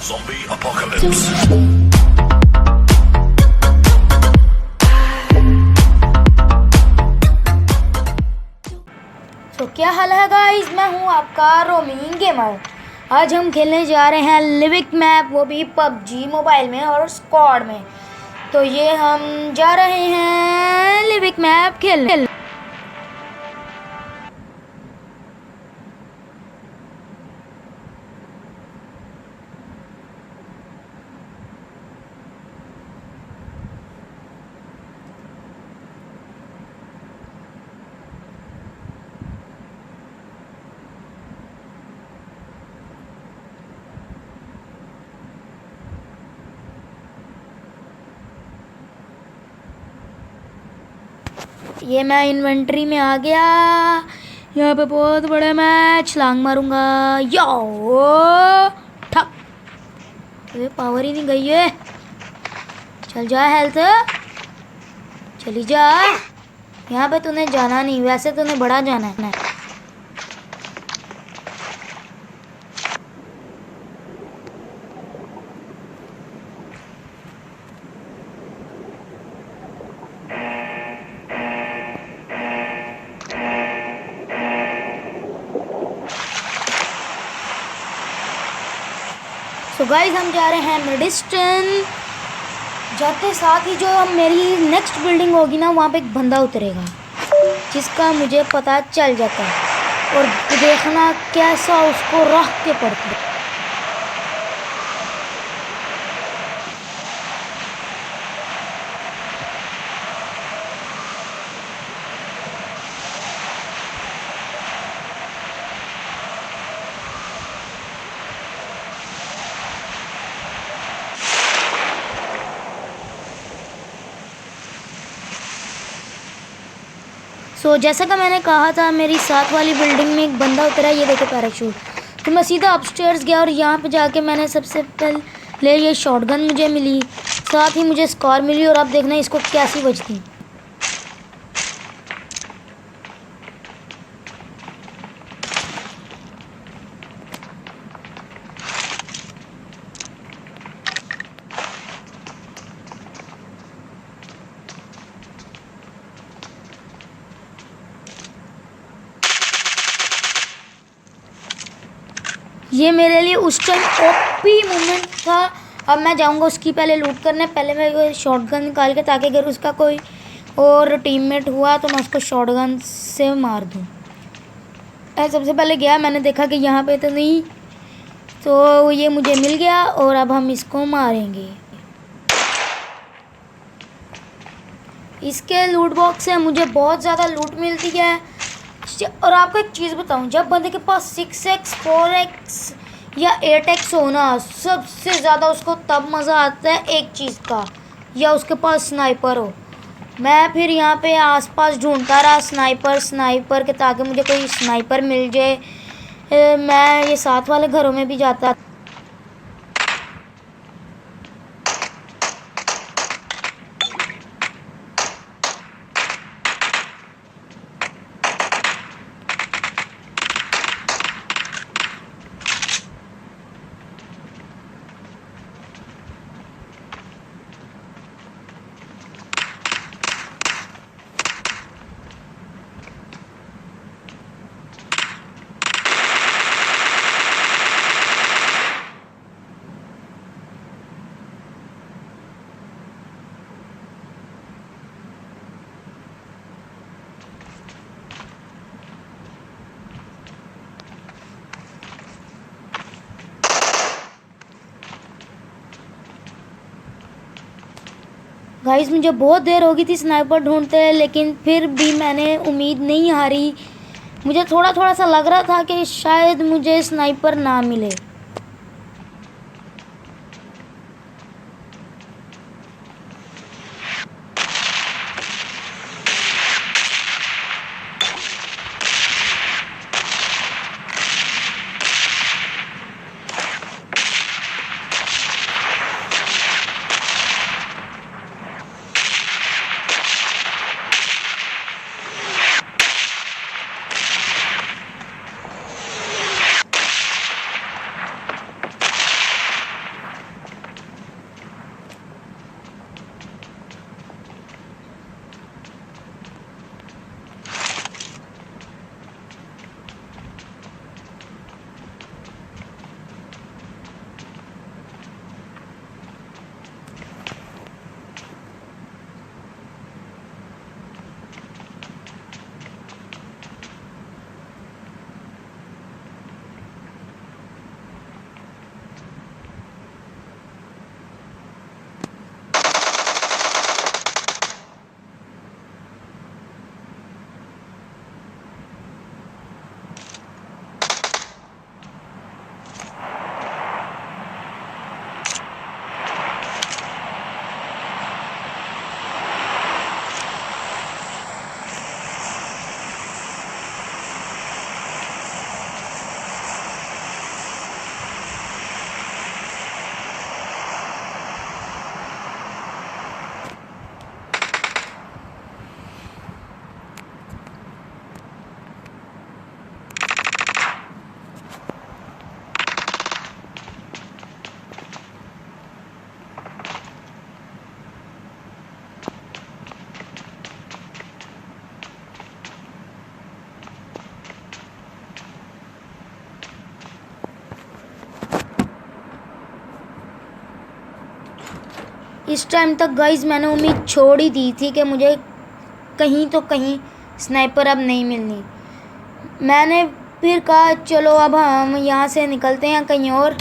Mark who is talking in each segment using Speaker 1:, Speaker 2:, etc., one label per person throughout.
Speaker 1: Zombie apocalypse.
Speaker 2: तो क्या हाल है गाइस, मैं हूं आपका रोमिंग गेमर। आज हम खेलने जा रहे हैं लिविक मैप, वो भी पबजी मोबाइल में और स्क्वाड में। तो ये हम जा रहे हैं लिविक मैप खेलने। ये मैं इन्वेंट्री में आ गया। यहाँ पे बहुत बड़ा मैं छलांग मारूंगा। यो ठक, ये पावर ही नहीं गई है। चल जा हेल्थ, चली जा। यहाँ पे तूने जाना नहीं, वैसे तूने बड़ा जाना है। सो गाइस, हम जा रहे हैं मेडिस्टन। जाते साथ ही जो मेरी नेक्स्ट बिल्डिंग होगी ना, वहाँ पे एक बंदा उतरेगा जिसका मुझे पता चल जाता है, और देखना कैसा उसको रख के पड़ता है। जैसा कि मैंने कहा था, मेरी साथ वाली बिल्डिंग में एक बंदा उतरा। ये देखो पैराशूट। तो मैं सीधा अपस्टेयर्स गया और यहाँ पे जाके मैंने सबसे पहले ये शॉटगन मुझे मिली, साथ ही मुझे स्कार मिली। और अब देखना इसको कैसी बजती। ये मेरे लिए उस टाइम ओपी मोमेंट था। अब मैं जाऊंगा उसकी पहले लूट करने। पहले मैं शॉटगन निकाल के, ताकि अगर उसका कोई और टीममेट हुआ तो मैं उसको शॉटगन से मार दूं। सबसे पहले गया, मैंने देखा कि यहाँ पे तो नहीं, तो ये मुझे मिल गया और अब हम इसको मारेंगे। इसके लूट बॉक्स से मुझे बहुत ज़्यादा लूट मिलती है। और आपको एक चीज़ बताऊं, जब बंदे के पास 6x 4x या 8x हो ना, सबसे ज़्यादा उसको तब मज़ा आता है एक चीज़ का, या उसके पास स्नाइपर हो। मैं फिर यहाँ पे आसपास ढूंढता रहा स्नाइपर के, ताकि मुझे कोई स्नाइपर मिल जाए। मैं ये साथ वाले घरों में भी जाता। गाइस, मुझे बहुत देर हो गई थी स्नाइपर ढूंढते, लेकिन फिर भी मैंने उम्मीद नहीं हारी। मुझे थोड़ा थोड़ा सा लग रहा था कि शायद मुझे स्नाइपर ना मिले। इस टाइम तक गाइस मैंने उम्मीद छोड़ ही दी थी कि मुझे कहीं तो कहीं स्नाइपर अब नहीं मिलनी। मैंने फिर कहा चलो अब हम यहाँ से निकलते हैं कहीं और।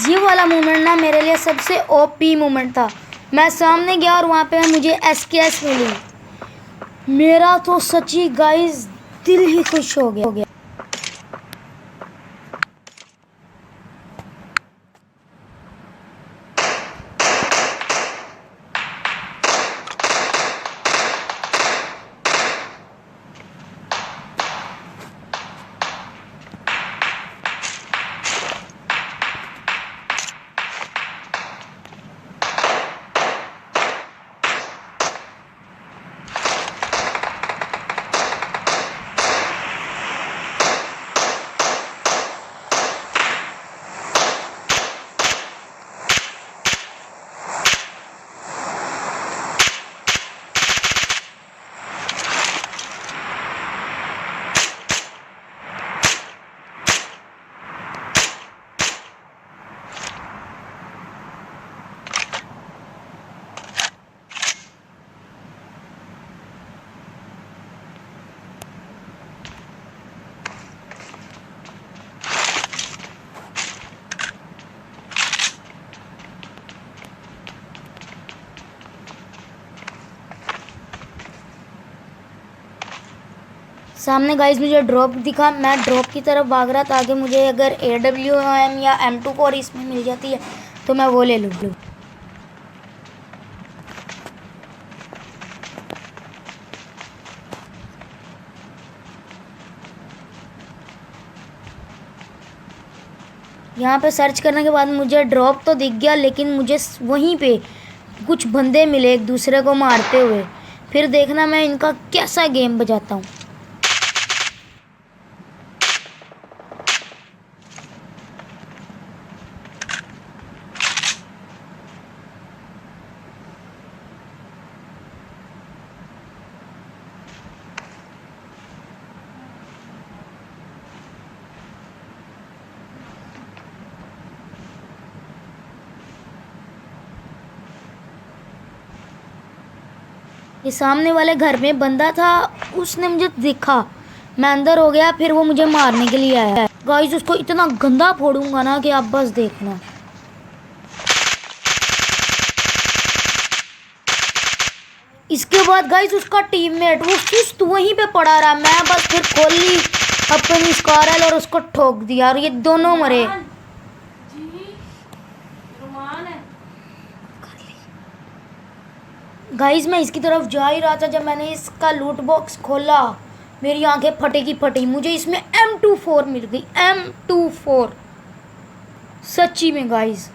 Speaker 2: ये वाला मोमेंट ना मेरे लिए सबसे ओपी मोमेंट था। मैं सामने गया और वहाँ पे मुझे SKS मिली। मेरा तो सच्ची गाइस दिल ही खुश हो गया। सामने गाइस मुझे ड्रॉप दिखा। मैं ड्रॉप की तरफ भाग रहा था। आगे मुझे अगर AWM या M2 कोर इसमें मिल जाती है तो मैं वो ले लूँ। यहाँ पे सर्च करने के बाद मुझे ड्रॉप तो दिख गया, लेकिन मुझे वहीं पे कुछ बंदे मिले एक दूसरे को मारते हुए। फिर देखना मैं इनका कैसा गेम बजाता हूँ। ये सामने वाले घर में बंदा था, उसने मुझे देखा, मैं अंदर हो गया, फिर वो मुझे मारने के लिए आया। गाइस उसको इतना गंदा फोड़ूंगा ना कि आप बस देखना। इसके बाद गाइस उसका टीममेट वो सुस्त वहीं पे पड़ा रहा। मैं बस फिर खोल ली अपनी स्कारल और उसको ठोक दिया और ये दोनों मरे। गाइस मैं इसकी तरफ जा ही रहा था, जब मैंने इसका लूट बॉक्स खोला मेरी आंखें फटे की फटी। मुझे इसमें M24 मिल गई, M24 सच्ची में गाइस।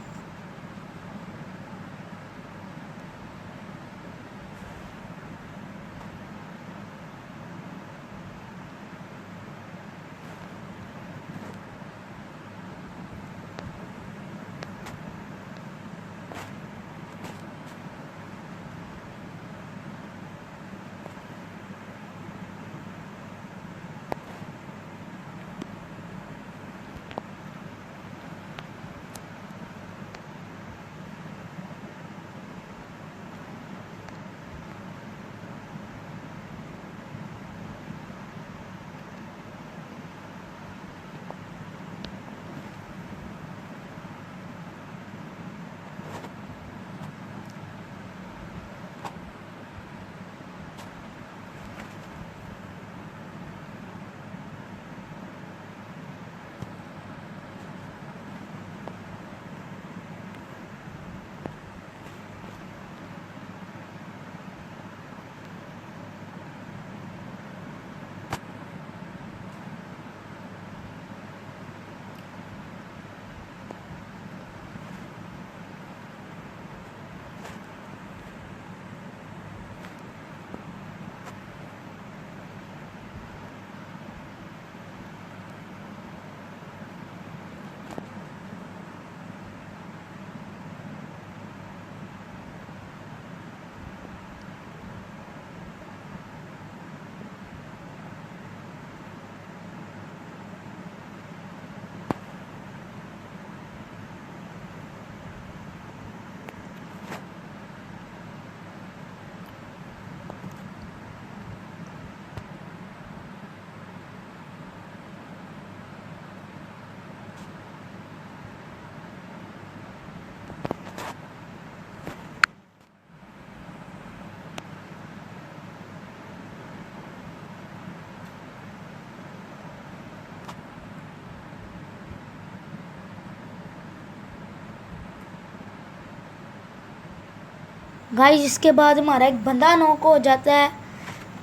Speaker 2: गाइस इसके बाद हमारा एक बंदा नॉक हो जाता है,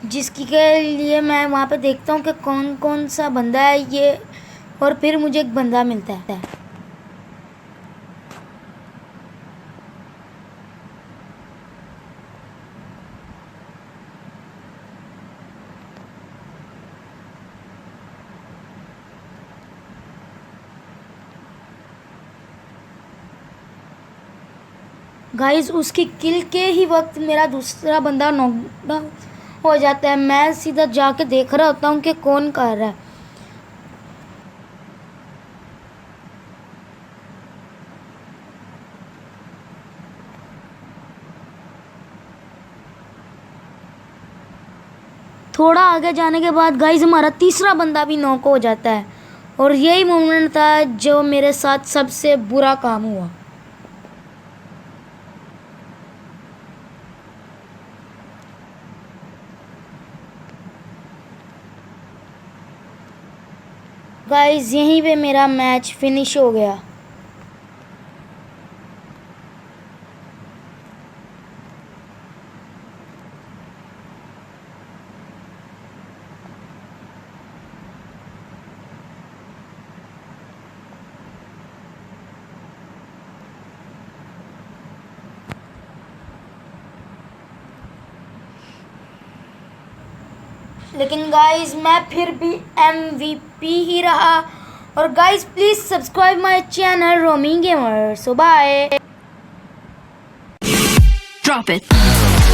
Speaker 2: जिसकी के लिए मैं वहाँ पे देखता हूँ कि कौन कौन सा बंदा है ये, और फिर मुझे एक बंदा मिलता है। गाइस उसकी किल के ही वक्त मेरा दूसरा बंदा नॉकडाउन हो जाता है। मैं सीधा जाके देख रहा होता हूँ कि कौन कर रहा है। थोड़ा आगे जाने के बाद गाइस हमारा तीसरा बंदा भी नॉक हो जाता है, और यही मोमेंट था जो मेरे साथ सबसे बुरा काम हुआ। गाइस यहीं पे मेरा मैच फिनिश हो गया। लेकिन गाइस मैं फिर भी MVP ही रहा। और guys please subscribe my channel Romi gamer. So bye.
Speaker 1: Drop it.